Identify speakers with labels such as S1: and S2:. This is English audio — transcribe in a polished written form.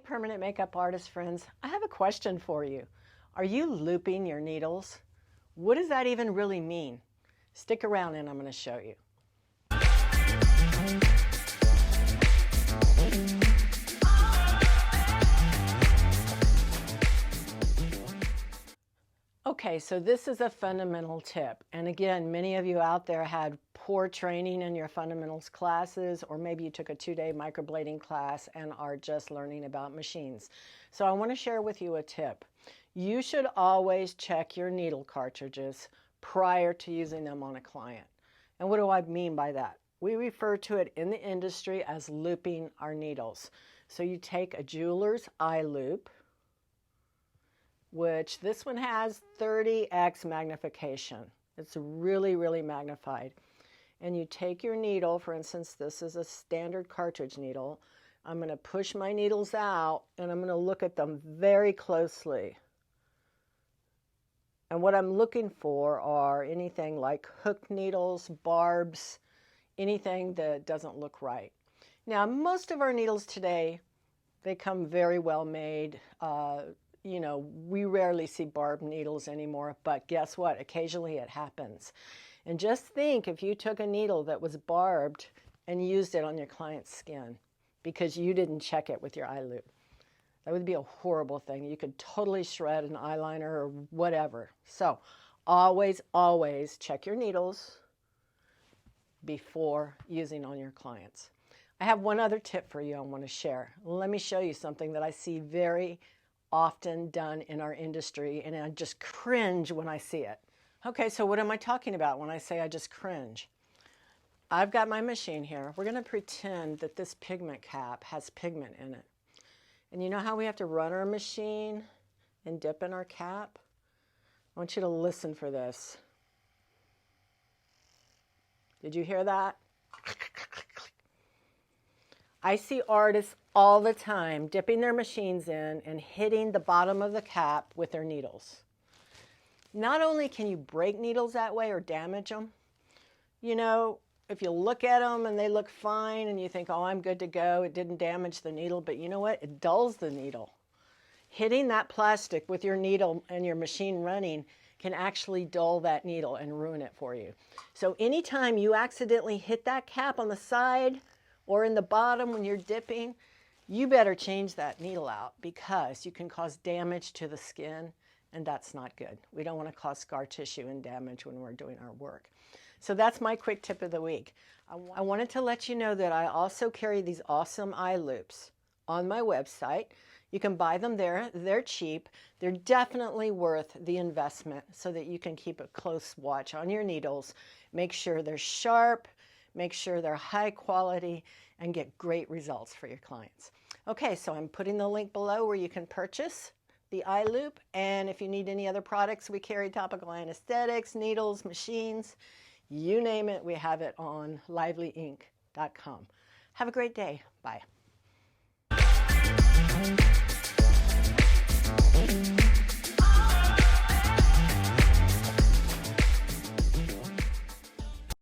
S1: permanent makeup artist friends, I have a question for you. Are you looping your needles? What does that even really mean? Stick around and I'm going to show you. Okay, so this is a fundamental tip. And again, many of you out there had poor training in your fundamentals classes, or maybe you took a 2-day microblading class and are just learning about machines. So I want to share with you a tip. You should always check your needle cartridges prior to using them on a client. And what do I mean by that? We refer to it in the industry as looping our needles. So you take a jeweler's eye loupe, which this one has 30x magnification. It's really, really magnified. And you take your needle, for instance, this is a standard cartridge needle. I'm going to push my needles out and I'm going to look at them very closely. And what I'm looking for are anything like hook needles, barbs, anything that doesn't look right. Now, most of our needles today, they come very well made. You know, we rarely see barbed needles anymore, but guess what? Occasionally it happens. And just think if you took a needle that was barbed and used it on your client's skin because you didn't check it with your eye loupe. That would be a horrible thing. You could totally shred an eyeliner or whatever. So always, always check your needles before using on your clients. I have one other tip for you I want to share. Let me show you something that I see very often done in our industry, and I just cringe when I see it. Okay, so what am I talking about when I say I just cringe? I've got my machine here. We're going to pretend that this pigment cap has pigment in it. And you know how we have to run our machine and dip in our cap? I want you to listen for this. Did you hear that? I see artists all the time dipping their machines in and hitting the bottom of the cap with their needles. Not only can you break needles that way or damage them, you know, if you look at them and they look fine and you think, oh, I'm good to go, it didn't damage the needle, but you know what? It dulls the needle. Hitting that plastic with your needle and your machine running can actually dull that needle and ruin it for you. So anytime you accidentally hit that cap on the side or in the bottom when you're dipping, you better change that needle out because you can cause damage to the skin, and that's not good. We don't want to cause scar tissue and damage when we're doing our work. So that's my quick tip of the week. I wanted to let you know that I also carry these awesome eye loupes on my website. You can buy them there. They're cheap. They're definitely worth the investment so that you can keep a close watch on your needles. Make sure they're sharp, make sure they're high quality, and get great results for your clients. Okay, so I'm putting the link below where you can purchase the eye loupe, and if you need any other products, we carry topical anesthetics, needles, machines, you name it, we have it on livelyink.com. Have a great day. Bye.